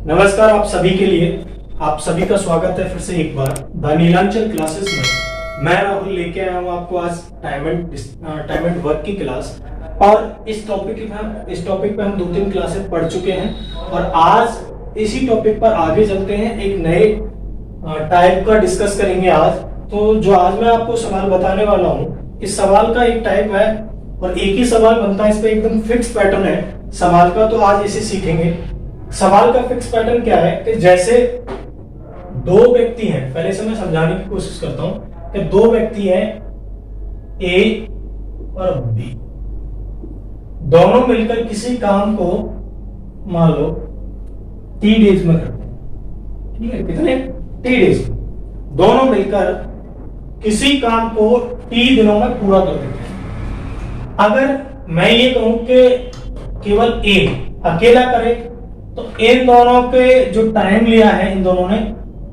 नमस्कार आप सभी के लिए। आप सभी का स्वागत है फिर से एक बार द नीलांचल क्लासेस में। मैं राहुल लेके आया हूँ आपको आज टाइम एंड वर्क की क्लास। और इस टॉपिक पे हम 2-3 क्लासेस पढ़ चुके हैं और आज इसी टॉपिक पर आगे चलते हैं। एक नए टाइप का डिस्कस करेंगे आज। तो जो आज मैं आपको सवाल बताने वाला हूँ, इस सवाल का एक टाइप है और एक ही सवाल बनता है। इस पे एकदम फिक्स पैटर्न है सवाल का, तो आज इसे सीखेंगे। सवाल का फिक्स पैटर्न क्या है कि जैसे दो व्यक्ति हैं, पहले से मैं समझाने की कोशिश करता हूं कि दो व्यक्ति हैं ए और बी, दोनों मिलकर किसी काम को मान लो 3 डेज में करते हैं। ठीक है, कितने? 3 डेज। दोनों मिलकर किसी काम को 3 दिनों में पूरा कर देते हैं। अगर मैं ये कहूं कि केवल ए अकेला करे तो इन दोनों के जो टाइम लिया है इन दोनों ने,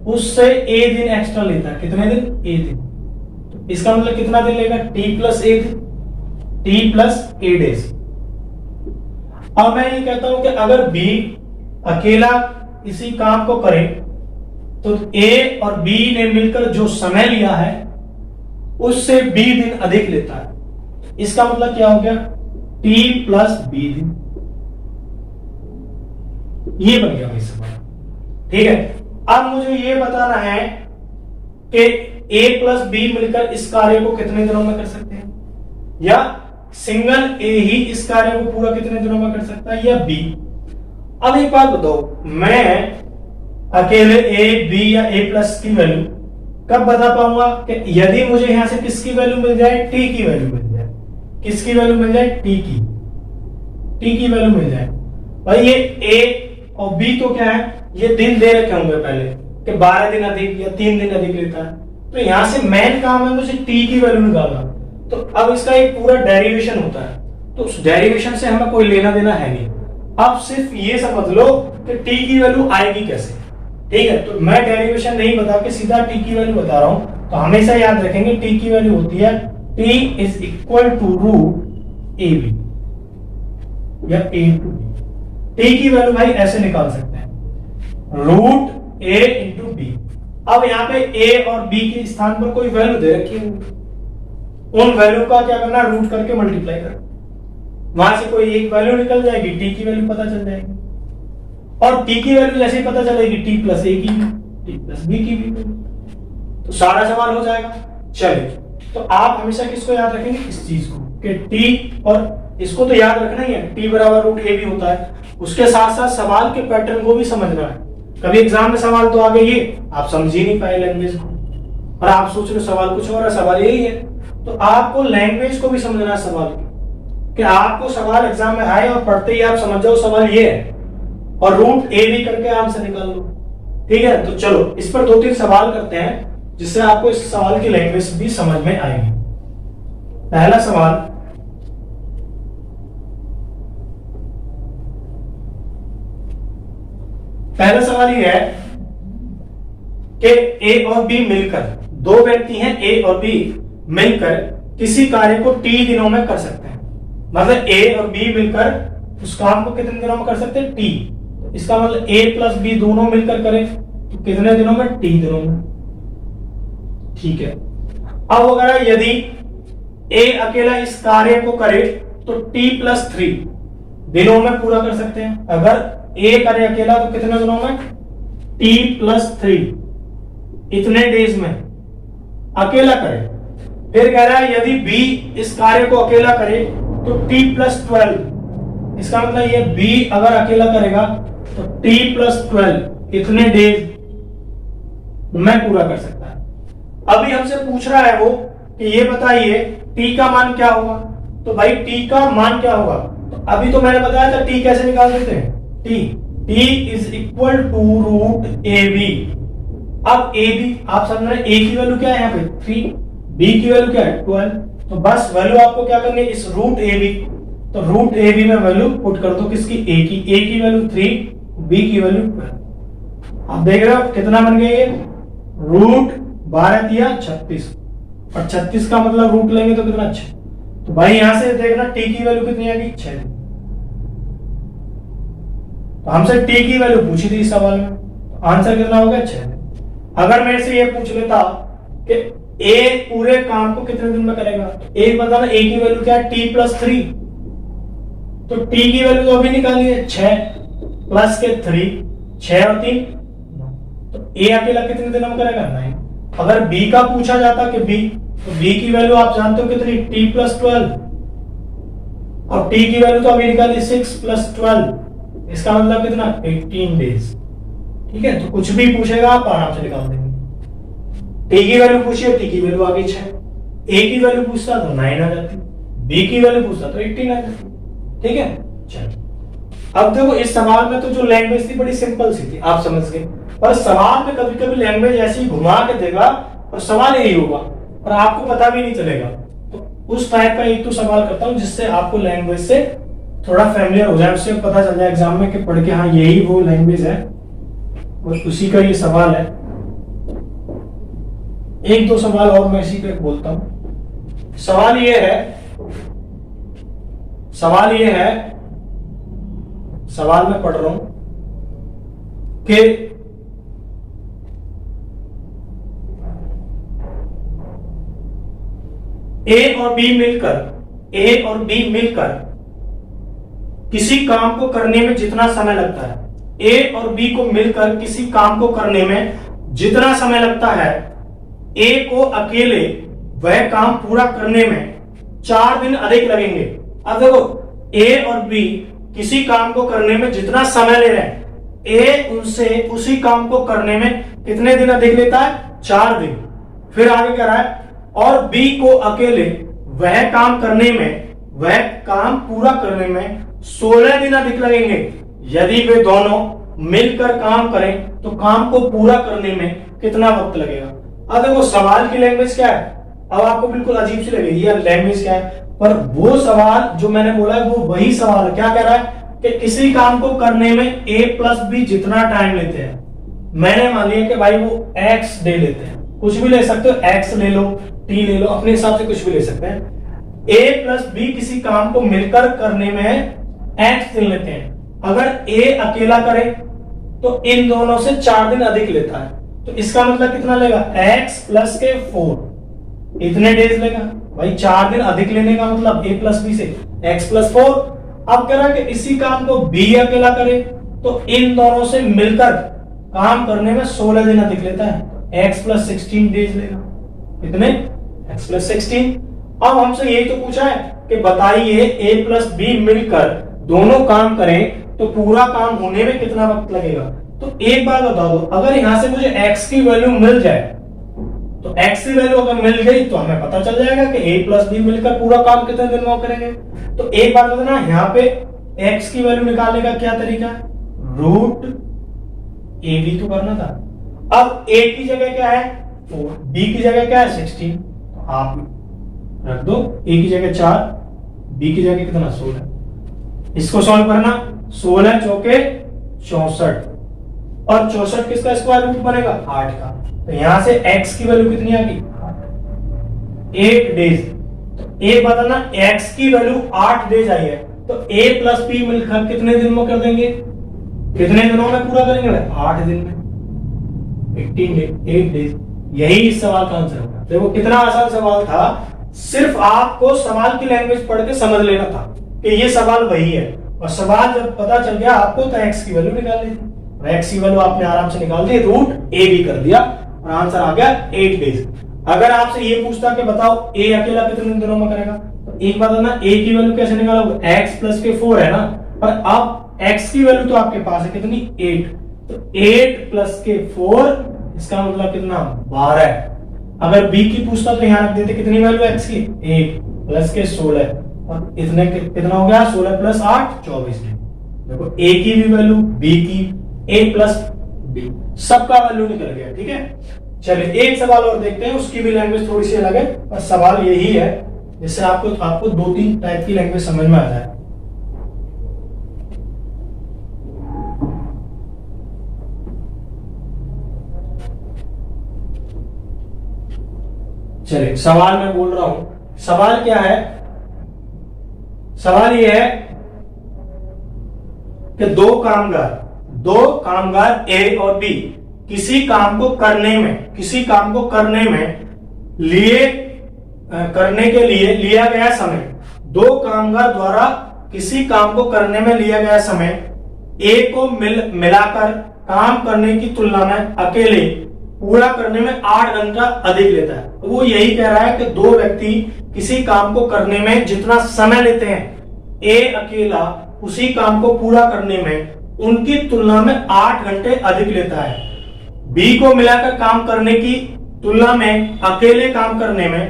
उससे ए दिन एक्स्ट्रा लेता है। कितने दिन? ए दिन। तो इसका मतलब कितना दिन लेगा? टी प्लस ए दिन, टी प्लस ए डेज। अब मैं ये कहता हूं कि अगर बी अकेला इसी काम को करे तो ए और बी ने मिलकर जो समय लिया है उससे बी दिन अधिक लेता है। इसका मतलब क्या हो गया? टी प्लस बी दिन। ये बन गया भाई सवाल। ठीक है, अब मुझे ये बताना है कि a प्लस बी मिलकर इस कार्य को कितने दिनों में कर सकते हैं, या सिंगल a ही इस कार्य को पूरा कितने दिनों में कर सकता है, या b। अब एक बात बताओ, मैं अकेले a b या a प्लस की वैल्यू कब बता पाऊंगा? कि यदि मुझे यहां से किसकी वैल्यू मिल जाए? t की वैल्यू मिल जाए। किसकी वैल्यू मिल जाए? t की वैल्यू मिल जाए। भाई ये a और बी तो क्या है, ये दिन दे रखे होंगे पहले कि 12 दिन अधिक या 3 दिन अधिक लेता है। तो यहां से मेन काम है मुझे टी की वैल्यू निकालना। तो अब इसका एक पूरा डेरिवेशन होता है, तो उस डेरिवेशन से हमें कोई लेना देना है नहीं। अब सिर्फ ये समझ लो कि टी की वैल्यू आएगी कैसे। ठीक है, तो मैं डेरिवेशन नहीं बता के सीधा टी की वैल्यू बता रहा हूं। तो हमेशा याद रखेंगे टी की वैल्यू होती है T is equal to root A B या ए टू बी। टी की वैल्यू भाई ऐसे निकाल सकते हैं, रूट ए इंटू बी। अब यहाँ पे ए और बी के स्थान पर कोई वैल्यू दे रखी है, उन वैल्यू का क्या करना? रूट करके मल्टीप्लाई कर, वहां से कोई एक वैल्यू निकल जाएगी, टी की वैल्यू पता चल जाएगी। और टी की वैल्यू जैसे ही पता चलेगी, टी प्लस ए की भी, टी प्लस बी की भी, तो सारा सवाल हो जाएगा। चलिए, तो आप हमेशा किसको याद रखेंगे? इस चीज को कि टी, और इसको तो याद रखना ही है, टी बराबर रूट ए भी होता है। उसके साथ साथ सवाल के पैटर्न को भी समझना है। कभी एग्जाम में सवाल तो आ गए ये आप समझ ही नहीं पाए लैंग्वेज को, और आप सोच रहे सवाल कुछ और है, सवाल यही है। तो आपको लैंग्वेज को भी समझना है सवाल की, कि आपको सवाल एग्जाम में आए और पढ़ते ही आप समझ जाओ सवाल ये है, और रूट ए भी करके आंसर निकाल लो। ठीक है, तो चलो इस पर 2-3 सवाल करते हैं जिससे आपको इस सवाल की लैंग्वेज भी समझ में आएगी। पहला सवाल, पहला सवाल ये है कि ए और बी मिलकर, दो व्यक्ति हैं ए और बी मिलकर किसी कार्य को टी दिनों में कर सकते हैं। मतलब ए और बी मिलकर उस काम को कितने दिनों में कर सकते हैं? टी। इसका मतलब ए प्लस बी दोनों मिलकर करें तो कितने दिनों में? टी दिनों में। ठीक है, अब अगर यदि ए अकेला इस कार्य को करे तो टी प्लस 3 दिनों में पूरा कर सकते हैं। अगर ए करे अकेला तो कितने दिनों में? टी प्लस 3, इतने डेज में अकेला करे। फिर कह रहा है यदि बी इस कार्य को अकेला करे तो टी प्लस 12। इसका मतलब ये बी अगर अकेला करेगा तो टी प्लस 12 इतने डेज में पूरा कर सकता है। अभी हमसे पूछ रहा है वो कि ये बताइए टी का मान क्या होगा। तो भाई टी का मान क्या होगा? तो अभी तो मैंने बताया था टी कैसे निकाल देते हैं। T is equal to root A B. अब ए बी आप समझ रहे, ए की वैल्यू क्या है यहाँ पे? 3, बी की वैल्यू क्या है? 12। तो बस वैल्यू आपको क्या करनी है? इस रूट ए बी, तो रूट ए बी में वैल्यू पुट कर दो किसकी? ए की। ए की वैल्यू 3, बी की वैल्यू 12। आप देख रहे हो कितना बन गया ये? रूट 12 दिया 36, और 36 का मतलब रूट लेंगे तो कितना? 6। तो भाई यहां से देखना टी की वैल्यू कितनी आ गई? 6। तो हमसे टी की वैल्यू पूछी थी इस सवाल में, आंसर कितना हो गया 6। अगर मेरे से ये पूछ लेता कि ए पूरे काम को कितने दिन में करेगा, एक बताना ए की वैल्यू क्या है, t+3, तो टी की वैल्यू तो अभी निकाली है 6 प्लस के 3, 6 और 3, तो ए अकेला कितने दिनों में करेगा 9। अगर बी का पूछा जाता कि बी, तो बी की वैल्यू आप जानते हो कितनी, t+12, और टी की वैल्यू तो अभी निकाली 6 + 12, इसका मतलब कितना 18 डेज। ठीक है, तो कुछ भी पूछेगा आप आराम से निकाल देंगे। टी की वैल्यू पूछिए, टी की वैल्यू आ गई 6, ए की वैल्यू पूछता तो 9 आ जाती, बी की वैल्यू पूछता तो 18 आ जाती। ठीक है, चलो अब देखो इस सवाल में तो जो लैंग्वेज थी बड़ी सिंपल सी थी, आप समझ गए, पर सवाल में कभी कभी लैंग्वेज ऐसी घुमा के देगा और सवाल यही होगा और आपको पता भी नहीं चलेगा। तो उस टाइप का एक तो सवाल करता हूं जिससे आपको लैंग्वेज से थोड़ा फैमिलियर हो जाए, उससे पता चल जाए एग्जाम में कि पढ़ के हाँ यही वो लैंग्वेज है और उसी का ये सवाल है। एक दो सवाल और मैं इसी पे बोलता हूं। सवाल ये है, सवाल मैं पढ़ रहा हूं कि ए और बी मिलकर किसी काम को करने में जितना समय लगता है, ए और बी को मिलकर किसी काम को करने में जितना समय लगता है, ए को अकेले वह काम पूरा करने में 4 दिन अधिक लगेंगे। अब देखो ए और बी किसी काम को करने में जितना समय ले रहे हैं, ए उनसे उसी काम को करने में कितने दिन अधिक लेता है, 4 दिन। फिर आगे कह रहा है और बी को अकेले वह काम पूरा करने में 16 दिन अधिक लगेंगे। यदि वे दोनों मिलकर काम करें तो काम को पूरा करने में कितना वक्त लगेगा। अब देखो सवाल की लैंग्वेज क्या है, अब आपको बिल्कुल अजीब सी लगेगी यार लैंग्वेज क्या है, पर वो सवाल जो मैंने बोला है वो वही सवाल है। क्या कह रहा है कि किसी काम को करने में a + b जितना टाइम लेते हैं, मैंने मान लिया कि भाई वो x डे लेते हैं, कुछ भी ले सकते हो, x ले लो, t ले लो, अपने हिसाब से कुछ भी ले सकते हैं। a + b किसी काम को मिलकर करने में x दिन लेते हैं। अगर a अकेला करे तो इन दोनों से 4 दिन अधिक लेता है, तो इसका मतलब कितना लेगा, x + के 4, इतने डेज लेगा भाई। 4 दिन अधिक लेने का मतलब a + b से x + 4। अब कह रहा है कि इसी काम को b अकेला करे तो इन दोनों से मिलकर काम करने में 16 दिन अधिक लेता है, x + 16 डेज लेगा। कितने, x + 16। अब हमसे यही तो पूछा है कि बताइए a + b मिलकर दोनों काम करें तो पूरा काम होने में कितना वक्त लगेगा। तो एक बात बता दो, अगर यहां से मुझे x की वैल्यू मिल जाए तो x की वैल्यू अगर मिल गई तो हमें पता चल जाएगा कि a + b मिलकर पूरा काम कितने दिन में करेंगे। तो एक बात बताना, यहाँ पे x की वैल्यू निकालने का क्या तरीका है, √ab तो करना था। अब a की जगह क्या है 4, b की जगह क्या है 16, तो आप रख दो, a की जगह 4, b की जगह कितना 16। इसको सॉल्व करना, 16 चौके 64 और 64 किसका स्क्वायर रूट बनेगा 8 का। तो यहां से x की वैल्यू कितनी आ गई 8 डेज। तो एक बताना x की वैल्यू 8 डेज आई है, तो a + b मिलकर कितने दिन में कर देंगे, कितने दिनों में पूरा करेंगे, 8 दिन में, 8 डेज। यही इस सवाल का आंसर होगा। देखो कितना आसान सवाल था, सिर्फ आपको सवाल की लैंग्वेज पढ़ के समझ लेना था कि ये सवाल वही है, और सवाल जब पता चल गया आपको तो x की वैल्यू निकाल ली थी, x की वैल्यू आपने आराम से निकाल दी, √ab कर दिया और आंसर आ गया 8 डेज। अगर आपसे ये पूछता कि बताओ a अकेला कितने दिनों में करेगा, तो एक बात है ना, a की वैल्यू कैसे निकालोगे, x + के 4 है ना, पर अब x की वैल्यू तो आपके पास है कितनी 8, तो 8 + के 4 इसका मतलब कितना 12 है। अगर b की पूछता तो यहां रख देते कितनी वैल्यू x की 1 + के 16, और इतने कितना हो गया 16 + 8 24 दिन। देखो a की भी वैल्यू, b की, a + b, सबका वैल्यू निकल गया। ठीक है, चलिए एक सवाल और देखते हैं, उसकी भी लैंग्वेज थोड़ी सी अलग है, पर सवाल यही है जिससे आपको 2-3 टाइप की लैंग्वेज समझ में आ जाए। चलिए सवाल मैं बोल रहा हूं, सवाल क्या है, सवाल यह है कि दो कामगार ए और बी किसी काम को करने में करने के लिए लिया गया समय, दो कामगार द्वारा किसी काम को करने में लिया गया समय ए को मिलाकर काम करने की तुलना में अकेले पूरा करने में 8 घंटा अधिक लेता है। तो वो यही कह रहा है कि दो व्यक्ति किसी काम को करने में जितना समय लेते हैं, ए अकेला उसी काम को पूरा करने में उनकी तुलना में 8 घंटे अधिक लेता है। बी को मिलाकर काम करने की तुलना में अकेले काम करने में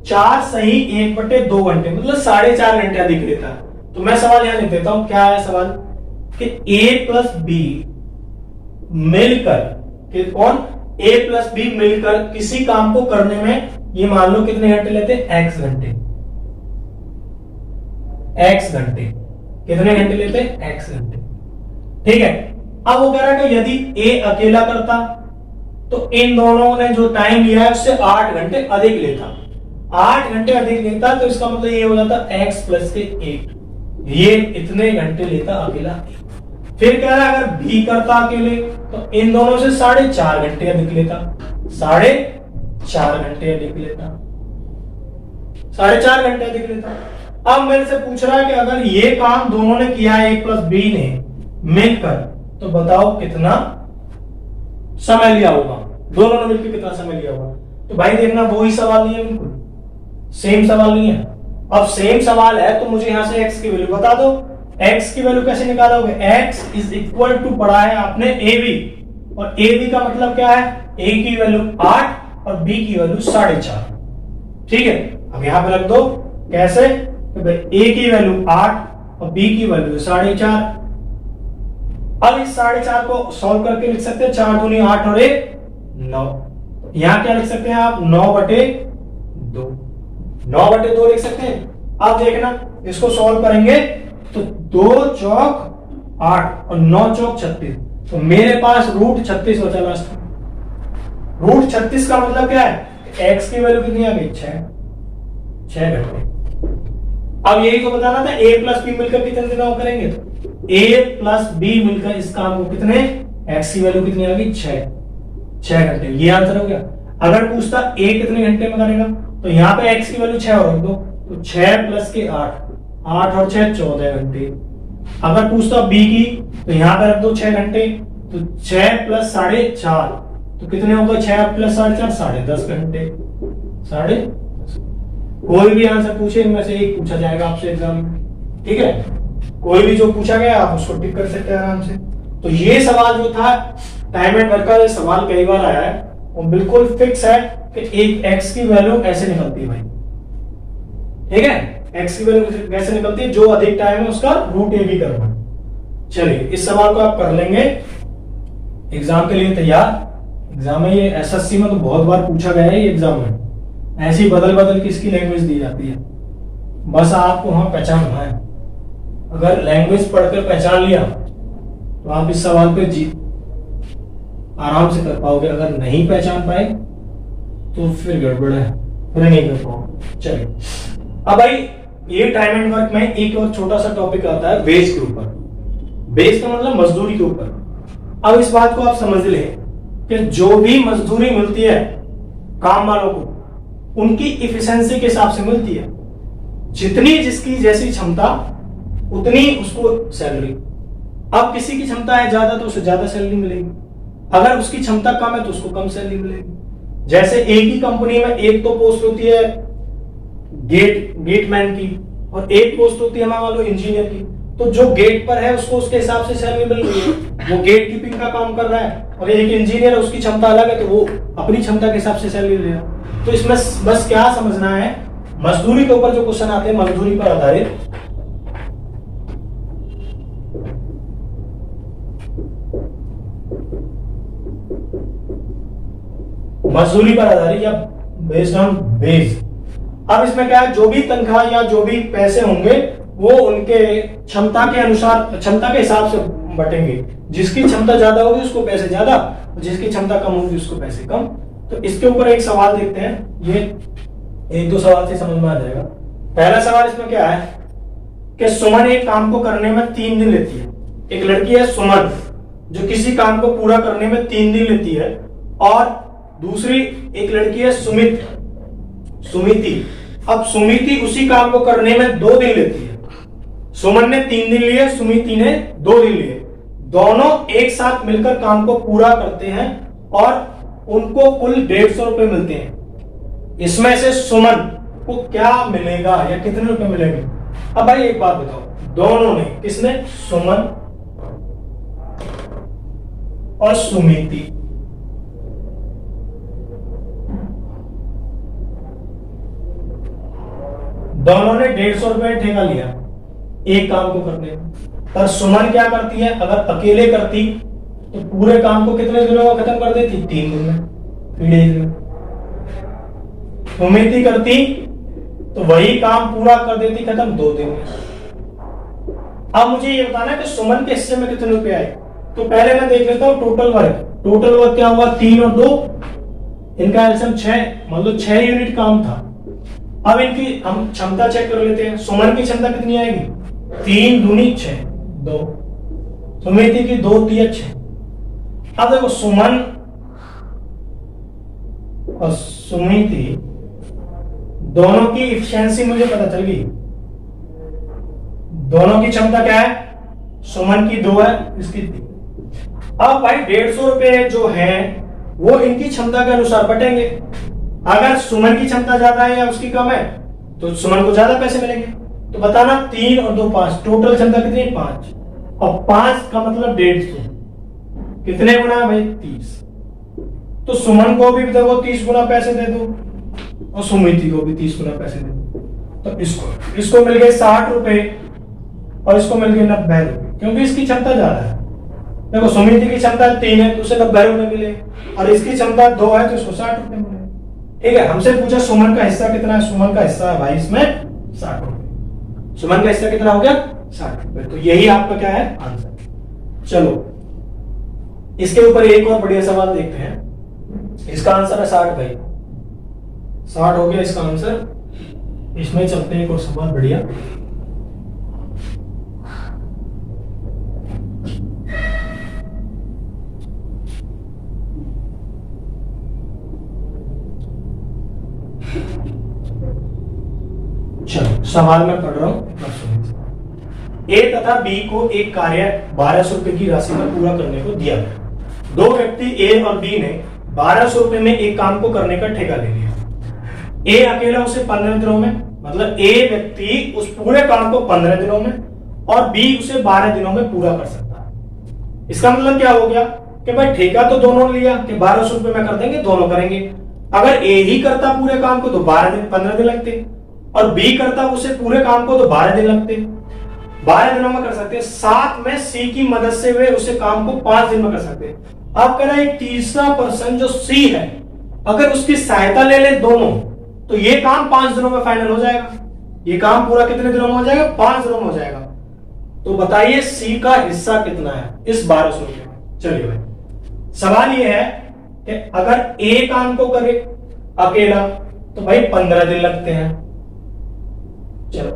4 सही 1/2 घंटे मतलब 4.5 घंटे अधिक लेता है। तो मैं सवाल यहां लिख देता हूं, क्या है सवाल कि ए प्लस बी मिलकर किसी काम को करने में ये मान लो कितने घंटे लेते हैं, एक्स घंटे कितने घंटे लेते हैं, एक्स घंटे। ठीक है, अब वो कह रहा है कि यदि ए अकेला करता तो इन दोनों ने जो टाइम लिया है उससे 8 घंटे अधिक लेता, 8 घंटे अधिक लेता, तो इसका मतलब ये हो जाता x प्लस के 8, ये इतने घंटे लेता अकेला। फिर कह रहा है अगर बी करता अकेले तो इन दोनों से 4.5 घंटे अधिक लेता, 4.5 घंटे अधिक लेता, 4.5 घंटे अधिक लेता। अब मेरे से पूछ रहा है कि अगर ये काम दोनों ने किया है, ए प्लस बी ने मिलकर, तो बताओ कितना समय लिया होगा, दोनों ने मिलकर कितना समय लिया होगा। तो भाई देखना वो ही सवाल नहीं है, बिल्कुल सेम सवाल नहीं है। अब सेम सवाल है तो मुझे यहां से x की वैल्यू बता दो। x की वैल्यू कैसे निकालोगे, x इज इक्वल टू पढ़ा है आपने ab, और ab का मतलब क्या है, a की वैल्यू 8 और b की वैल्यू 4.5। ठीक है, अब यहां पे रख दो कैसे, तो भाई a की वैल्यू 8 और b की वैल्यू 4.5। अब इस 4.5 को सॉल्व करके लिख सकते हैं, 4 दूनी 8 और 1 9। यहां क्या लिख सकते हैं आप, 9/2, 9/2 लिख सकते हैं। अब देखना इसको सॉल्व करेंगे तो 2 चौक 8 और 9 चौक 36, तो मेरे पास √36 बचा लास्ट में। √36 का मतलब क्या है, x की वैल्यू कितनी आ गई, 6 घंटे। अब यही तो बताना था, a प्लस बी मिलकर कितने दिनों करेंगे, तो a प्लस बी मिलकर इस काम को कितने, x की वैल्यू कितनी आ गई, 6 घंटे। ये आंसर हो गया। अगर पूछता a कितने घंटे में करेगा, तो यहाँ पे x की वैल्यू 6 और रख दो, तो 6 प्लस के 8 और 6 14 घंटे। अगर पूछता b की, तो यहाँ पे रख दो 6 घंटे, तो 6 प्लस 4.5, तो कितने होगा, 6 प्लस 4.5 10.5 घंटे, 10.5। कोई भी आंसर पूछे इनमें से एक पूछा जाएगा आपसे एग्जाम में। ठीक है, कोई भी जो पूछा गया आप उसको टिक कर सकते हैं आराम से। तो ये सवाल जो था टाइम एंड वर्क का, ये सवाल कई बार आया है, वो बिल्कुल फिक्स है कि एक x की वैल्यू ऐसे निकलती है भाई। ठीक है, x की वैल्यू कैसे निकलती है, जो अधिक टाइम है उसका √ab करना। चलिए इस सवाल को आप कर लेंगे, एग्जाम के लिए तैयार। एग्जाम में ये एसएससी में तो बहुत बार पूछा गया है, ये एग्जाम में ऐसी बदल के इसकी लैंग्वेज दी जाती है, बस आपको वहां पहचानना है। अगर लैंग्वेज पढ़कर पहचान लिया तो आप इस सवाल पे आराम से कर पाओगे, अगर नहीं पहचान पाए तो फिर गड़बड़ है, फिर नहीं कर पाओगे। चलिए अब भाई ये टाइम एंड वर्क में एक और छोटा सा टॉपिक आता है वेज के ऊपर। वेज का मतलब मजदूरी के ऊपर। अब इस बात को आप समझ ले कि जो भी मजदूरी मिलती है काम वालों को, उनकी इफिशिएंसी के हिसाब से मिलती है। जितनी जिसकी जैसी क्षमता उतनी उसको सैलरी। अब किसी की क्षमता है ज्यादा तो उसे ज्यादा सैलरी मिलेगी, अगर उसकी क्षमता कम है तो उसको कम सैलरी मिलेगी। जैसे एक ही कंपनी में एक तो पोस्ट होती है गेटमैन की और एक पोस्ट होती है मान लो इंजीनियर की, तो जो गेट पर है उसको उसके हिसाब से सैलरी मिल रही है, वो गेट कीपिंग का काम कर रहा है, और एक इंजीनियर है उसकी क्षमता अलग है तो वो अपनी क्षमता के हिसाब से सैलरी ले रहा है। तो इसमें बस क्या समझना है, मजदूरी के ऊपर जो क्वेश्चन आते हैं मजदूरी पर आधारित, मजदूरी पर आधारित या बेस्ड ऑन बेस। अब इसमें क्या है, जो भी तनख्वाह या जो भी पैसे होंगे वो उनके क्षमता के अनुसार, क्षमता के हिसाब से बटेंगे। जिसकी क्षमता ज्यादा होगी उसको पैसे ज्यादा, और जिसकी क्षमता कम होगी उसको पैसे कम। तो इसके ऊपर एक सवाल देखते हैं, ये एक दो सवाल से समझ में आ जाएगा। पहला सवाल इसमें क्या है कि सुमन एक काम को करने में 3 दिन लेती है। एक लड़की है सुमन जो किसी काम को पूरा करने में 3 दिन लेती है, और दूसरी एक लड़की है सुमिति। अब सुमिति उसी काम को करने में 2 दिन लेती है। सुमन ने 3 दिन लिए, सुमिति ने 2 दिन लिए। दोनों एक साथ मिलकर काम को पूरा करते हैं और उनको कुल 150 रुपए मिलते हैं। इसमें से सुमन को क्या मिलेगा या कितने रुपए मिलेंगे? अब भाई एक बात बताओ, दोनों ने, किसने? सुमन और सुमिति। दोनों ने 150 रुपए ठेका लिया एक काम को करने में। पर सुमन क्या करती है, अगर अकेले करती तो पूरे काम को कितने दिनों में खत्म कर देती? 3 दिन में, 3 डेज में। सुमिति करती तो वही काम पूरा कर देती खत्म 2 दिन में। अब मुझे ये बताना है कि सुमन के हिस्से में कितने रुपए आए। तो पहले मैं देख लेता हूं टोटल वर्क। टोटल वर्क क्या हुआ? 3 और 2, इनका एलसीएम 6, मतलब 6 यूनिट काम था। अब इनकी हम क्षमता चेक कर लेते हैं। सुमन की क्षमता कितनी आएगी? 3 दूनी 6, 2। सुमिति की 2 3 6। अब देखो सुमन और सुमिति दोनों की इफिशिएंसी मुझे पता चल गई। दोनों की क्षमता क्या है? सुमन की 2 है, इसकी 3। अब भाई 150 रुपए जो है वो इनकी क्षमता के अनुसार बटेंगे। अगर सुमन की क्षमता ज्यादा है या उसकी कम है तो सुमन को ज्यादा पैसे मिलेंगे। तो बताना 3 और 2 5, टोटल क्षमता कितनी है? 5, और 5 का मतलब 150। कितने गुना है भाई? 30। तो सुमन को भी देखो 30 गुना पैसे दे दो और सुमिति को भी 30 गुना पैसे दे दो। तो इसको मिल गए 60 रुपए और इसको मिल गए 90 रुपए, क्योंकि इसकी क्षमता ज्यादा है। देखो सुमिति की क्षमता 3 है तो उसे 90 रुपए मिले, और इसकी क्षमता 2 है तो इसको 60 रुपए मिले। ठीक है, हमसे पूछा सुमन का हिस्सा कितना है। सुमन का हिस्सा है भाई इसमें 60 रुपए। सुमन का हिस्सा कितना हो गया? 60 रुपए। तो यही आपका क्या है? आंसर। चलो इसके ऊपर एक और बढ़िया सवाल देखते हैं। इसका आंसर है 60 भाई। 60 हो गया इसका आंसर। इसमें चलते हैं एक और सवाल बढ़िया। चलो सवाल मैं पढ़ रहा हूं। ए तथा बी को एक कार्य 1200 रुपए की राशि में पूरा करने को दिया गया। 2 व्यक्ति ए और बी ने 1200 रुपए में एक काम को करने का ठेका ले लिया। ए अकेला उसे 15 दिनों में, मतलब ए व्यक्ति उस पूरे काम को 15 दिनों में और बी उसे 12 दिनों में पूरा कर सकता है। इसका मतलब क्या हो गया कि भाई ठेका तो दोनों लिया कि 1200 रुपए में कर देंगे, दोनों करेंगे। अगर ए ही करता पूरे काम को तो 15 दिन लगते, और बी करता उसे पूरे काम को तो 12 दिन लगते। 12 दिनों में कर सकते। साथ में सी की मदद से वे उसे काम को 5 दिन में कर सकते। अब कह रहा है एक तीसरा पर्सन जो सी है, अगर उसकी सहायता ले ले दोनों, तो ये काम 5 दिनों में फाइनल हो जाएगा। ये काम पूरा कितने दिनों में हो जाएगा? 5 दिनों में हो जाएगा। तो बताइए सी का हिस्सा कितना है इस 1200 रुपए में? चलिए भाई सवाल ये है कि अगर ए काम को करे अकेला तो भाई 15 दिन लगते हैं। चलो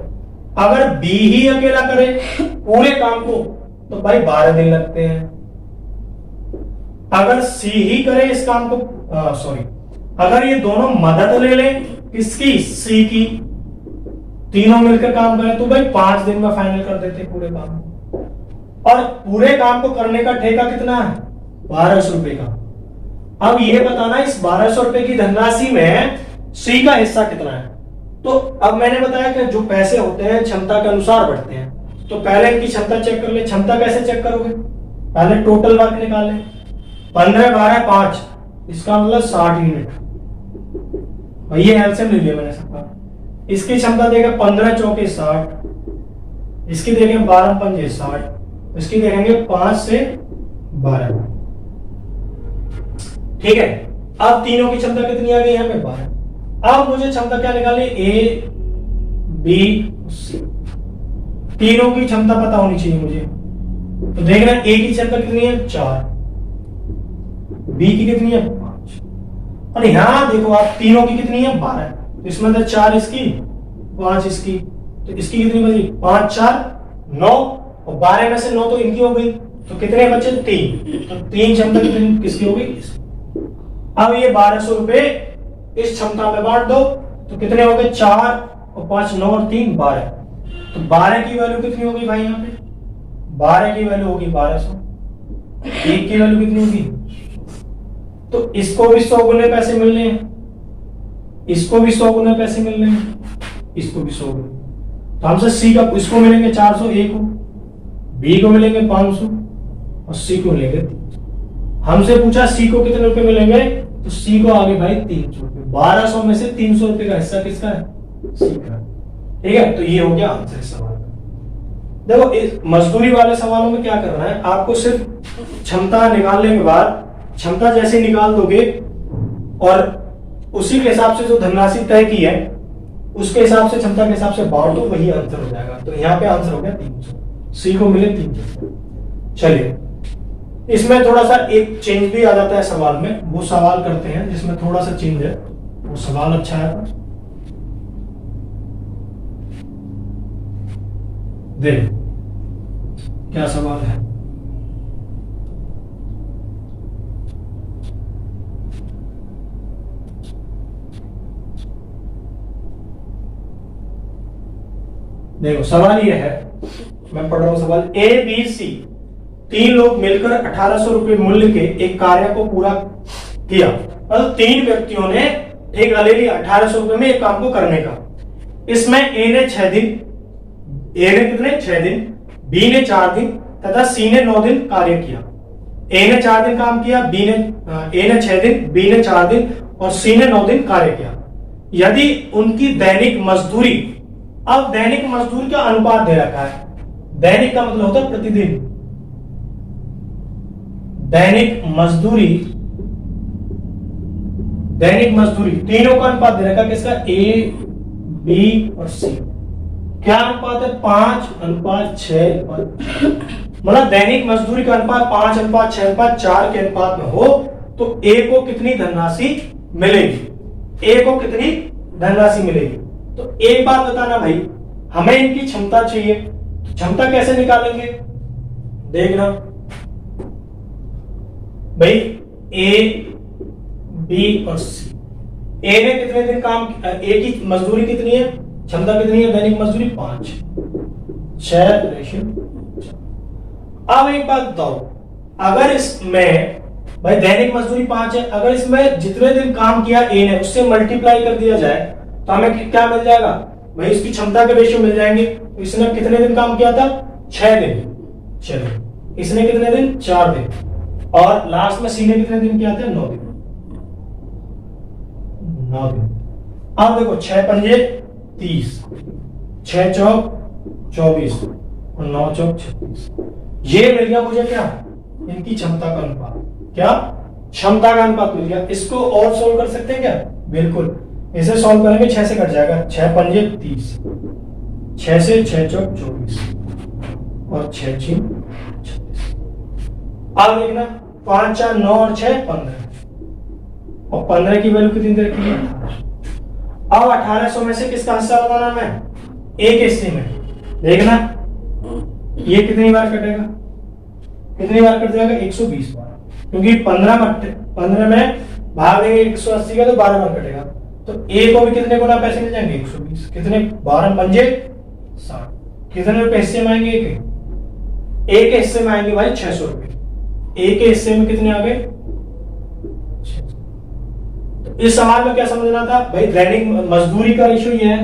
अगर बी ही अकेला करे पूरे काम को तो भाई 12 दिन लगते हैं। अगर सी ही करे इस काम को, अगर ये दोनों मदद ले ले किसकी? सी की, तीनों मिलकर काम करें तो भाई 5 दिन में फाइनल कर देते पूरे काम। और पूरे काम को करने का ठेका कितना है? 1200 रुपए का। अब ये बताना इस 1200 रुपए की धनराशि में सी का हिस्सा कितना है। तो अब मैंने बताया कि जो पैसे होते हैं क्षमता के अनुसार बढ़ते हैं। तो पहले इनकी क्षमता चेक कर ले। क्षमता कैसे चेक करोगे? पहले टोटल वर्क निकाले। 15 12 5, इसका मतलब 60 यूनिट। ये एलसीएम ले लिया मैंने सबका। इसकी क्षमता देगा 15 चौके 60, इसकी देखेंगे 12 पंजे 60, इसकी देखेंगे 5 से 12। ठीक है, अब तीनों की क्षमता कितनी आ गई यहाँ पे? 12। अब मुझे क्षमता क्या निकाली? ए बी सी, तीनों की क्षमता पता होनी चाहिए मुझे। तो देखना ए की क्षमता कितनी है? 4, बी की कितनी है? 5, और यहां देखो आप तीनों की कितनी है? 12। तो इसमें तो 4 इसकी 5 इसकी, तो इसकी कितनी बची? 5 4 9 और 12 में से 9 तो इनकी हो गई, तो कितने बचे? 3। तो 3 क्षमता कितनी किसकी हो गई? अब ये 1200 रुपए इस क्षमता में बांट दो, तो कितने हो गए? 4 और 5 9 और 3 12। तो 12 की वैल्यू कितनी होगी भाई? यहाँ पे 12 की वैल्यू होगी 1200। 1 की वैल्यू कितनी होगी? तो इसको भी 100 गुने पैसे मिलने हैं, इसको भी 100 गुने पैसे मिलने हैं, इसको भी 100 गुने। तो हमसे सी का इसको मिलेंगे 400 ए को, बी को मिलेंगे 500 और सी को मिलेंगे 300। हमसे पूछा सी को कितने रुपए मिलेंगे, तो सी को आगे भाई 300 रुपए। 1200 में से 300 रुपए का हिस्सा किसका है? सी का। ठीक है, तो ये हो गया आंसर इस सवाल का। देखो इस मजदूरी वाले सवालों में क्या करना है, आपको सिर्फ क्षमता निकालने के बाद, क्षमता जैसे निकाल दोगे और उसी के हिसाब से जो धनराशि तय की है उसके हिसाब से, क्षमता के हिसाब से बांट दो, वही आंसर हो जाएगा। तो यहाँ पे आंसर हो गया 300, सी को मिले 300। चलिए इसमें थोड़ा सा एक चेंज भी आ जाता है सवाल में, वो सवाल करते हैं जिसमें थोड़ा सा चेंज है, वो सवाल अच्छा है। देख क्या सवाल है। देखो सवाल ये है, मैं पढ़ रहा हूं सवाल। ए बी सी 3 लोग मिलकर 1800 रुपए मूल्य के एक कार्य को पूरा किया। मतलब 3 व्यक्तियों ने ठेका ले लिया 1800 रुपए में एक काम को करने का। इसमें ए ने 6 दिन, ए ने कितने? 6 दिन, बी ने 4 दिन तथा सी ने 9 दिन कार्य किया। ए ने 4 दिन काम किया, बी ने ए ने 6 दिन, बी ने 4 दिन और सी ने 9 दिन कार्य किया। यदि उनकी दैनिक मजदूरी, अब दैनिक मजदूरी का अनुपात दे रखा है, दैनिक का मतलब होता है प्रतिदिन, दैनिक मजदूरी, दैनिक मजदूरी तीनों का अनुपात दे रखा है किसका? ए बी और सी। क्या अनुपात है? 5:6। मतलब दैनिक मजदूरी का अनुपात 5:6:4 के अनुपात में हो तो ए को कितनी धनराशि मिलेगी? ए को कितनी धनराशि मिलेगी? तो एक बात बताना भाई, हमें इनकी क्षमता चाहिए, तो क्षमता कैसे निकालेंगे? देखना भाई, ए बी और सी, ए ने कितने दिन काम, ए की मजदूरी कितनी है, क्षमता कितनी है, दैनिक मजदूरी 5, 6:4। अब एक बात बताओ, अगर इसमें भाई दैनिक मजदूरी 5 है, अगर इसमें जितने दिन काम किया ए ने उससे मल्टीप्लाई कर दिया जाए तो हमें क्या मिल जाएगा भाई? इसकी क्षमता के रेशियो मिल जाएंगे। तो इसने कितने दिन काम किया था? 6 दिन। चलो इसने कितने दिन? 4 दिन। और लास्ट में सी ने कितने दिन किया था? 9 दिन। 9 दिन। अब देखो 6 पंजे 30, 6 चौक 24 और 9 चौक 36। ये मिल गया मुझे क्या? इनकी क्षमता का अनुपात। क्या? क्षमता का अनुपात मिल गया। इसको और सोल्व कर सकते हैं क्या? बिल्कुल, इसे सॉल्व करेंगे 6 से कट जाएगा, 6 पंजे 30, 6 से 6 चौक 24 और 6 6 36। अब देखना 5 4 9 और 6 15 और 15 की वैल्यू कितनी दे रखी है? 18। अब 1800 में से किसका हिस्सा बताना है? ए के हिस्से में। देखना ये कितनी बार कटेगा? कितनी बार कट जाएगा? 120 बार, क्योंकि 15 में भाग देंगे 180 का तो 12 बार कटेगा। तो ए को भी कितने गुना पैसे मिल जाएंगे? 120। कितने? 12 पंजे 60। कितने रुपए हिस्से में आएंगे? ए के हिस्से में आएंगे भाई 600 रुपए। ए के हिस्से में कितने आ गए? 600। तो इस सवाल में क्या समझना था भाई? दैनिक मजदूरी का रेशियो ये है,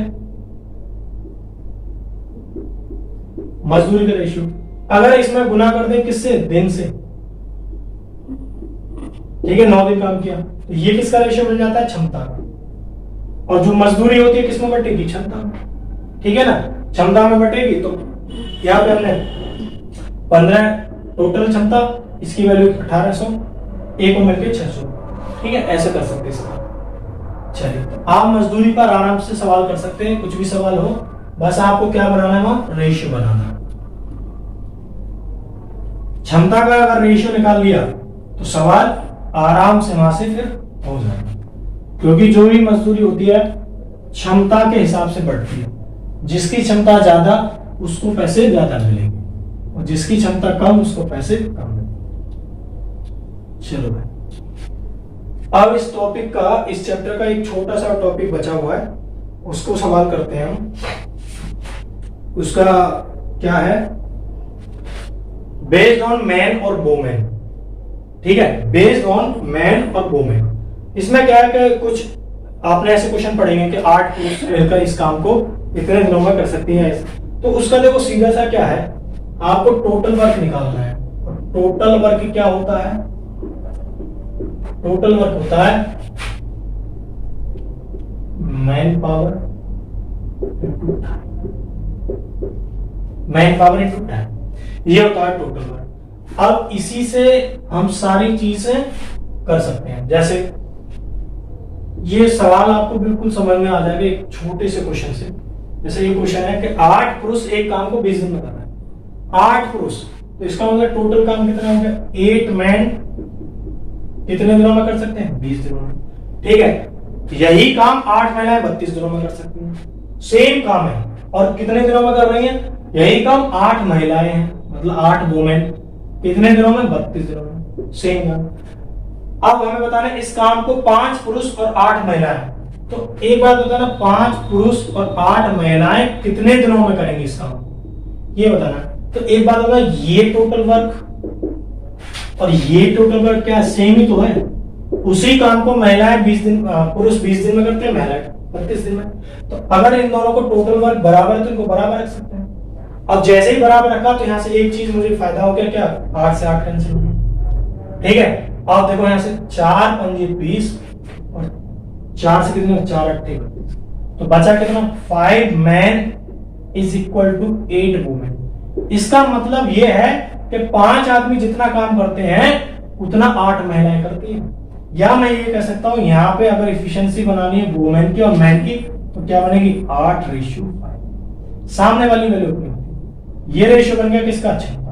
मजदूरी का रेशियो। अगर इसमें गुना कर दे किससे? दिन से। ठीक है, 9 दिन काम किया तो ये किसका रेशियो मिल जाता है? क्षमता का। और जो मजदूरी होती है किसमें बटेगी? क्षमता में। ठीक है ना, क्षमता में बटेगी। तो यहाँ पे हमने 15 टोटल क्षमता, इसकी वैल्यू 1800, ए को मिलकर 600। ठीक है, ऐसे कर सकते हैं। चलिए आप मजदूरी पर आराम से सवाल कर सकते हैं, कुछ भी सवाल हो, बस आपको क्या बनाना है? वहां रेशियो बनाना है। क्षमता का अगर रेशियो निकाल लिया तो सवाल आराम से वहां से फिर हो जाएगा, क्योंकि जो भी मजदूरी होती है क्षमता के हिसाब से बढ़ती है। जिसकी क्षमता ज्यादा उसको पैसे ज्यादा मिलेंगे और जिसकी क्षमता कम उसको पैसे कम मिलते। चलो भाई, अब इस टॉपिक का, इस चैप्टर का एक छोटा सा टॉपिक बचा हुआ है, उसको सवाल करते हैं हम। उसका क्या है? बेस्ड ऑन मैन और वोमेन। ठीक है, बेस्ड ऑन मैन और वोमेन। इसमें क्या है कि कुछ आपने ऐसे क्वेश्चन पढ़ेंगे कि 8 पुरुष मिलकर इस काम को इतने दिनों में कर सकती है। तो उसका देखो सीधा सा क्या है, आपको टोटल वर्क निकालना है। टोटल वर्क क्या होता है? टोटल वर्क होता है मैन पावर इनटू टाइम। ये होता है टोटल वर्क। अब इसी से हम सारी चीजें कर सकते हैं। जैसे ये सवाल आपको बिल्कुल समझ में आ जाएगा एक छोटे से क्वेश्चन से। जैसे ये क्वेश्चन है कि 8 पुरुष एक काम को 20 दिन में करना है। 8 पुरुष, तो इसका मतलब टोटल काम कितना हो गया? 8 मैन कितने दिनों में कर सकते हैं? 20 दिनों में। ठीक है, यही काम 8 महिलाएं 32 दिनों में कर सकती हैं। सेम काम है, और कितने दिनों में कर रही हैं? यही काम 8 महिलाएं हैं, मतलब 8 वुमेन कितने दिनों में? 32 दिनों में। सेम काम। अब हमें बताना है इस काम को 5 पुरुष और 8 महिलाएं। तो एक बात बताना, 5 पुरुष और 8 महिलाएं कितने दिनों में करेंगे इस काम, ये बताना। तो एक बात होगा, ये टोटल वर्क और ये टोटल वर्क क्या सेम ही तो है। उसी काम को महिलाएं 20 दिन, पुरुष 20 दिन में करते हैं, महिलाएं 32 दिन में। तो अगर इन दोनों को टोटल वर्क बराबर है तो इनको बराबर रख सकते हैं। अब जैसे ही बराबर रखा तो यहां से एक चीज मुझे फायदा हो गया, क्या? 8 से 8 कैंसिल हो गया। ठीक है, अब देखो यहां से 4 पंजे 20 और 4 से कितने? 4 8 32। तो बचा कितना? 5 man is equal to 8 women. इसका मतलब यह है कि 5 आदमी जितना काम करते हैं उतना 8 महिलाएं करती हैं। या मैं ये कह सकता हूं, यहां पे अगर इफिशिएंसी बनानी है वुमेन की और मैन की तो क्या बनेगी? 8:5। सामने वाली वैल्यू अपनी होती है। ये रेशियो बन गया किसका? क्षमता।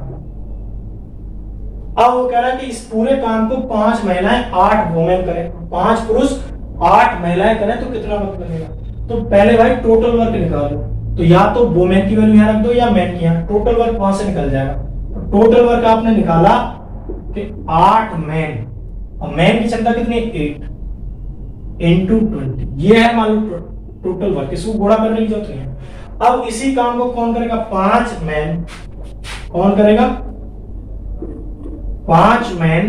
अब वो कह रहा है कि इस पूरे काम को 5 महिलाएं 8 वुमेन करें, 5 पुरुष 8 महिलाएं करें तो कितना वक्त लगेगा? तो पहले भाई टोटल वर्क निकालो। तो या तो वुमेन की वैल्यू यहां रख दो या मैन की यहां, टोटल वर्क वहां से निकल जाएगा। तो टोटल वर्क आपने निकाला कि 8 मैन, और मैन की क्षमता कितनी? 8 इंटू 20। ये है मान लो टोटल वर्क, इसको गुणा करने की जरूरत नहीं है। अब इसी काम को कौन करेगा? 5 मैन। कौन करेगा? 5 मैन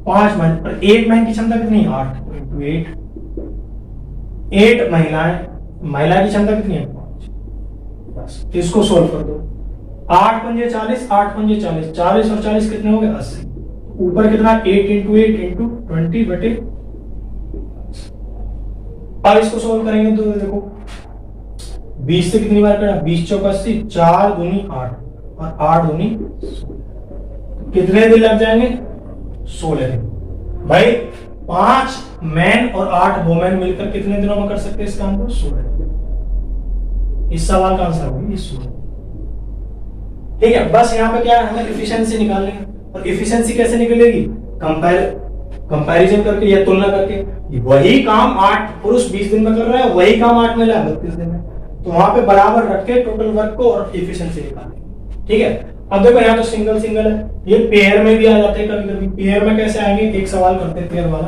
और 1 मैन की क्षमता कितनी? 8 इंटू 8। 8 महिलाएं, महिला की क्षमता कितनी है? 5। बस इसको सोल्व कर दो। 8 पंजे 40, 8 पंजे 40, 40 और 40 कितने हो गए? 80। ऊपर कितना? 8 इंटू 8 इंटू 20 बटे। अब इसको सोल्व करेंगे तो देखो 20 से कितनी बार करा? 20 चौका 80, 4 दूनी 8 और 8 दूनी 16। कितने दिन लग जाएंगे? 16 दिन। भाई 5 मैन और 8 वुमेन मिलकर कितने दिनों में कर सकते हैं इस काम को? 16 दिन। इस सवाल का आंसर होगी 16। ठीक है, बस यहाँ पे क्या है, हमें एफिशिएंसी निकालनी है। और एफिशिएंसी कैसे निकलेगी? कंपैरिजन करके या तुलना करके। वही काम 8 पुरुष 20 दिन में कर रहे हैं, वही काम 8 महिला 32 दिन में। तो वहां पे बराबर रख के टोटल वर्क को और एफिशिएंसी निकालेंगे। ठीक है, अब देखो यहाँ तो सिंगल सिंगल है, ये पेयर में भी आ जाते हैं कभी कभी। पेयर में कैसे आएंगे? एक सवाल करते हैं पेयर वाला।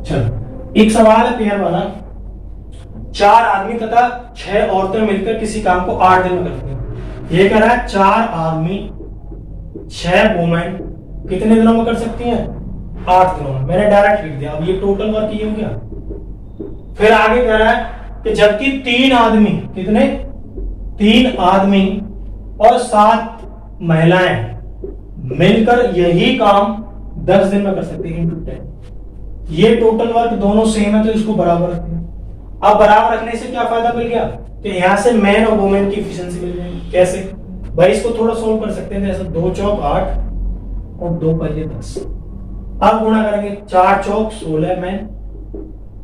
चलो, एक सवाल है पेयर वाला। 4 आदमी तथा 6 औरतें मिलकर किसी काम को 8 दिन में करती हैं। ये कह रहा है 4 आदमी 6 वुमेन कितने दिनों में कर सकती हैं? 8 दिनों में। मैंने डायरेक्ट लिख दिया। अब ये टोटल वर्क ये हो गया। फिर आगे कह रहा है कि जबकि 3 आदमी, कितने? 3 आदमी और 7 महिलाएं मिलकर यही काम 10 दिन में कर सकती है, इंटू 10। ये टोटल वर्क दोनों सेम है तो इसको बराबर रखते हैं। अब बराबर रखने से क्या फायदा मिल गया? तो यहां से मैन और वुमेन की एफिशिएंसी मिल जाएगी। कैसे भाई? इसको थोड़ा सोल्व कर सकते हैं। जैसे 2 चौक 8 और 2 पंजे 10। अब गुणा करेंगे 4 चौक 16 मैन,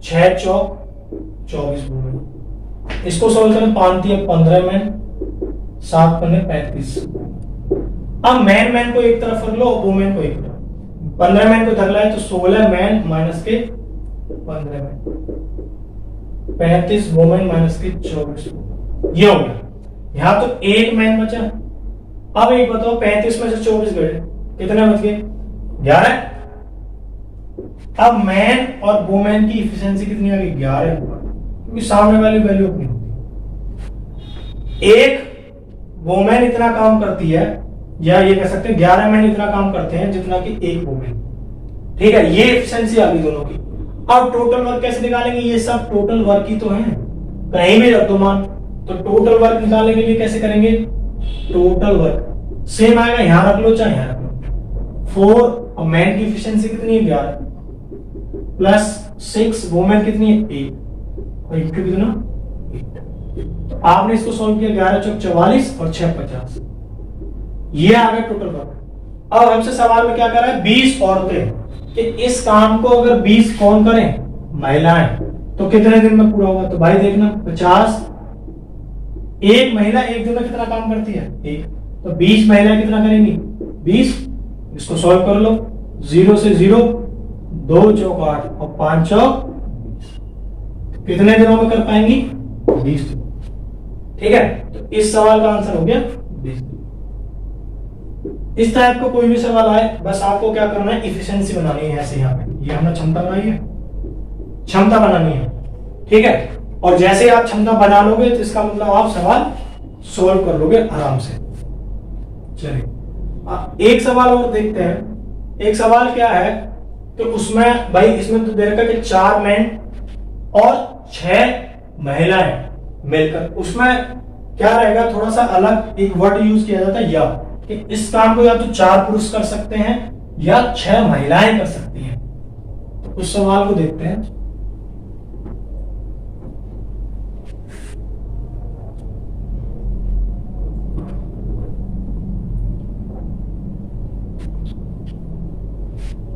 6 चौक 24 वुमेन। इसको सोल्व करें 5 3 15 मैन, 7 पंजे 35। अब मैन मैन को एक तरफ रख लो, वुमेन को एक तरफ। 15 मैन को धर लाए तो 16 मैन माइनस के 15 मैन, 35 वुमेन माइनस के 24, ये हो गया। यहां तो एक मैन बचा। अब एक बताओ 35 में से 24 गए, कितने बच गए? 11। अब मैन और वुमेन की इफिशिएंसी कितनी आ गई? 11, क्योंकि सामने वाली वैल्यू अपनी होती है। एक वुमेन इतना काम करती है, या ये कह सकते हैं 11 मैन इतना काम करते हैं जितना कि एक वुमेन। ठीक है, ये इफिशिएंसी आ गई दोनों की। अब टोटल वर्क कैसे निकालेंगे? ये सब टोटल वर्क ही तो है, कहीं भी रख दो मान। तो टोटल वर्क निकालने के लिए कैसे करेंगे? टोटल वर्क सेम आएगा, यहां रख लो चाहे यहां रख लो। 4 और मैन की इफिशिएंसी कितनी है? 11 प्लस 6 वुमेन कितनी है? 8 और 8 कितना? 8। तो आपने इसको सॉल्व किया, 11 चौक 44 और 6 50, ये आ गया टोटल वर्क। अब हमसे सवाल में क्या कर रहा है? 20 औरतें, कि इस काम को अगर 20 कौन करें? महिलाएं, तो कितने दिन में पूरा होगा? तो भाई देखना 50, एक महिला एक दिन में कितना काम करती है? एक। तो 20 महिलाएं कितना करेंगी? 20। इसको सॉल्व कर लो, 0 से 0, 2 चौक 8 और 5 चौक 20, कितने दिनों में कर पाएंगी? 20 दिन। ठीक है, तो इस सवाल का आंसर हो गया 20 दिन। इस टाइप का कोई भी सवाल आए, बस आपको क्या करना है? इफिशिएंसी बनानी है। ऐसे यहाँ पे ये हमने क्षमता बनाई है, क्षमता बनानी है। ठीक है, और जैसे आप क्षमता बना लोगे तो इसका मतलब आप सवाल सॉल्व कर लोगे आराम से। चलिए एक सवाल और देखते हैं। एक सवाल क्या है कि उसमें भाई इसमें तो दे रखा कि 4 मैन और 6 महिलाएं मिलकर, उसमें क्या रहेगा? थोड़ा सा अलग एक वर्ड यूज किया जाता है, या कि इस काम को या तो 4 पुरुष कर सकते हैं या 6 महिलाएं कर सकती हैं। तो उस सवाल को देखते हैं।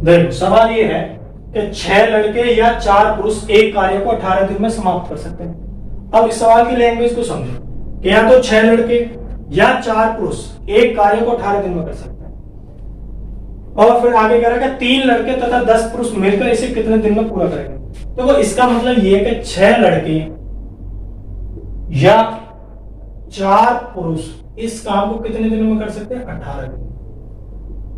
देखो सवाल ये है कि 6 लड़के या 4 पुरुष एक कार्य को 18 दिन में समाप्त कर सकते हैं। अब इस सवाल की लैंग्वेज को समझो कि या तो 6 लड़के या 4 पुरुष एक कार्य को 18 दिन में कर सकते हैं, और फिर आगे कह रहा है कि 3 लड़के तथा 10 पुरुष मिलकर इसे कितने दिन में पूरा करेंगे। तो वो इसका मतलब ये है कि 6 लड़के या 4 पुरुष इस काम को कितने दिनों में कर सकते हैं? 18 दिन।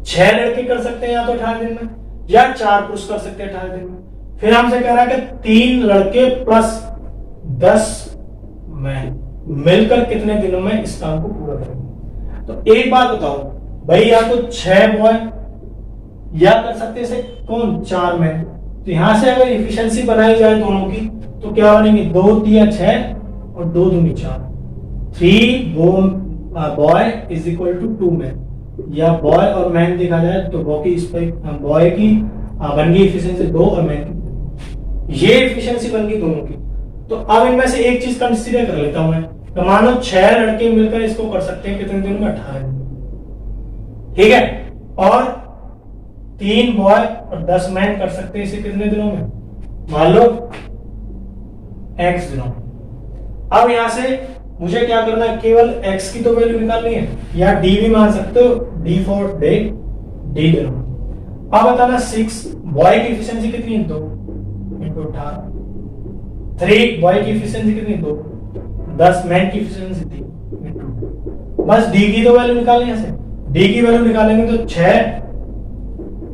6 लड़के कर सकते हैं या तो 18 दिन में, या 4 पुरुष कर सकते हैं 18 दिन में। फिर हमसे कह रहा है कि 3 लड़के प्लस 10 मैन मिलकर कितने दिनों में इस काम को पूरा करेंगे। तो एक बात बताओ भाई, या तो 6 बॉय या कर सकते से कौन? 4 मैन। तो यहां से अगर इफिशिएंसी बनाई जाए दोनों की तो क्या बनेंगे? 2 तिया 6 और 2 दूनी 4। 3 boy is equal to 2 man, या बॉय और मैन देखा जाए तो बॉय की बन गई इफिशिएंसी 2 और मैन की, ये इफिशिएंसी बन गई दोनों की। तो अब इनमें से एक चीज कंसीडर कर लेता हूं मैं, तो मानो 6 लड़के मिलकर इसको कर सकते हैं कितने दिन में? 18 दिन। ठीक है, और 3 बॉय और 10 मैन कर सकते हैं इसे कितने दिनों में? मान लो x दिनों। अब यहां से मुझे क्या करना है? केवल x की तो वैल्यू निकालनी है, या d भी मान सकते हो, d फॉर डे, d दिनों। अब बताना 6 बॉय की इफिशिएंसी कितनी है? 2 इंटू 18। 3 बॉय की इफिशिएंसी कितनी? 2। 10 मैन की इफिशिएंसी 3 इंटू। बस d की तो वैल्यू निकालनी है। d की वैल्यू निकालेंगे तो 6,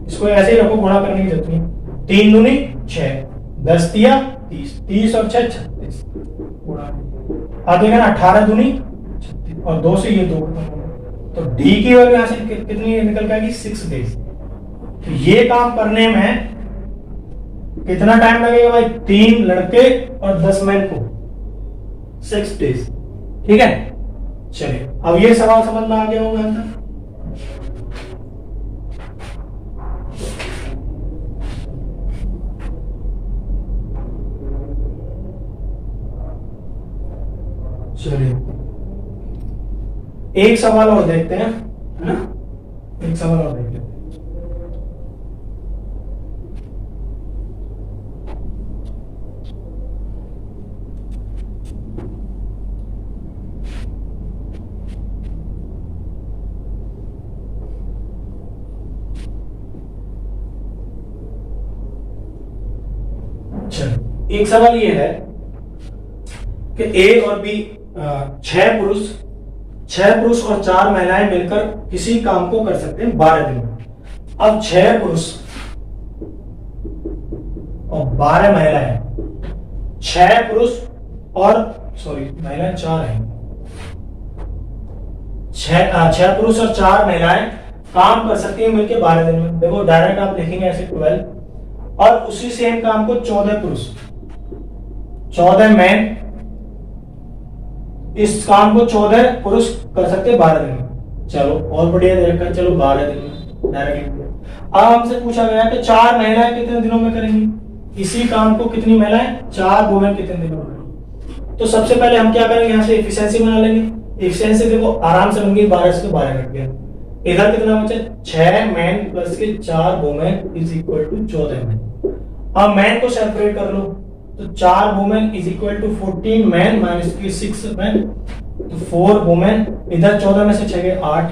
इसको ऐसे ही रखो, गुणा करने की जरूरत नहीं। 3 दूनी 6, 10 तिया 30, 30 और 6 36 गुणा। अब देखना 18 दूनी 36 और 2 से ये 2 तो d की वैल्यू यहां से कितनी निकल के आएगी? 6 डेज। तो ये काम करने में कितना टाइम लगेगा भाई? 3 लड़के और 10 मैन को 6 डेज। ठीक है, चलिए अब ये सवाल समझ में आ गया होगा आंसर। चलिए एक सवाल और देखते हैं, है ना? एक सवाल और देखते हैं। एक सवाल ये है कि ए और बी, 6 पुरुष और 4 महिलाएं मिलकर किसी काम को कर सकते हैं 12 दिन में। अब 6 पुरुष और 12 महिलाएं, 6 पुरुष और महिलाएं 4 हैं, 6 पुरुष और 4 महिलाएं काम कर सकती हैं मिलकर 12 दिन में। देखो डायरेक्ट आप लिखेंगे ऐसे 12, और उसी सेम काम को 14 पुरुष, 14 मैन इस काम को 14 पुरुष कर सकते हैं 12 दिन में। चलो और बढ़िया दे रखा है, चलो 12 दिन में डायरेक्ट। अब हमसे पूछा गया कि 4 महिलाएं कितने दिनों में करेंगी इसी काम को, कितनी महिलाएं, 4 वुमेन कितने दिनों में करेंगी। तो सबसे पहले हम क्या करेंगे, यहाँ से एफिशिएंसी बना लेंगे। एफिशिएंसी देखो आराम से बन गई, 12 से 12 कट गया। इधर कितना बचा, 6 मैन प्लस के 4 women is equal to 14 man. अब मैन को सेपरेट कर लो, तो 4 women is equal to 14 man minus के 6 मैन, तो 4 वुमेन, इधर 14 में से 6 गए 8,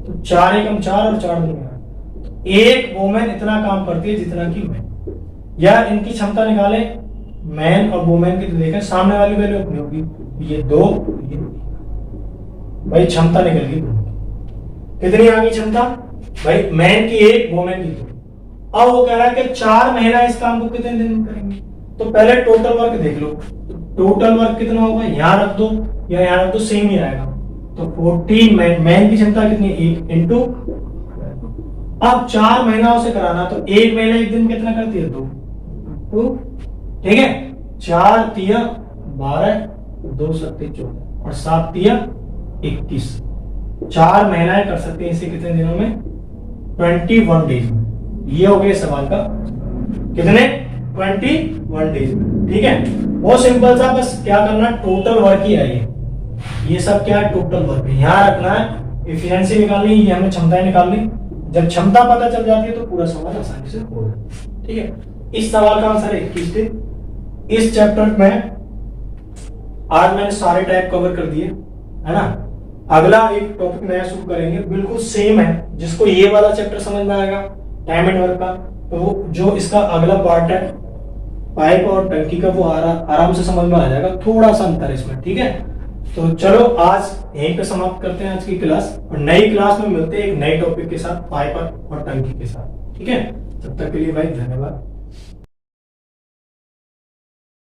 तो 4 एकम 4 और 4 दूनी 8। एक वुमेन इतना काम करती है जितना कि मैन। या इनकी क्षमता निकाले, मैन और वुमेन की, तो देखें सामने वाली वैल्यू अपनी होगी, ये 2 ये 3। भाई क्षमता निकल गई, कितनी आ गई क्षमता भाई, मैन की 1 वुमेन की 2। अब वो कह रहा है कि 4 महिलाएं इस काम को कितने दिन में करेंगी। तो पहले टोटल वर्क देख लो, टोटल वर्क कितना होगा, यहां रख दो या यहां रख दो, सेम ही आएगा। तो 14 मैन की क्षमता कितनी, 1 इंटू, अब 4 महिलाओं से कराना, तो एक महिला एक दिन कितना करती है, 2, ठीक है। 4 तिया 12, 2 सत्ते 14 और 7 तिया 21। 4 महिलाएं कर सकती हैं इसे कितने दिनों में, 21 डेज में। ये हो गया सवाल का कितने, 21 डेज में, ठीक है। बहुत सिंपल सा, बस क्या करना, टोटल वर्क ही है ये सब क्या है, टोटल वर्क। यहाँ रखना है एफिशिएंसी निकालनी, ये हमें क्षमताएं निकालनी। जब क्षमता पता चल जाती है तो पूरा सवाल आसानी से हो जाता है, ठीक है। इस सवाल का आंसर 21 थे। इस चैप्टर में आज मैंने सारे टाइप कवर कर दिए, है ना। अगला एक टॉपिक नया शुरू करेंगे, बिल्कुल सेम है। जिसको ये वाला चैप्टर समझ में आएगा टाइम एंड वर्क का, तो वो जो इसका अगला पार्ट है पाइप और टंकी का, वो आराम से समझ में आ जाएगा। थोड़ा सा अंतर है इसमें, ठीक है। तो चलो आज यहीं पे समाप्त करते हैं आज की क्लास, और नई क्लास में मिलते हैं एक नए टॉपिक के साथ, पाइप और टंकी के साथ, ठीक है। तब तक के लिए भाई धन्यवाद।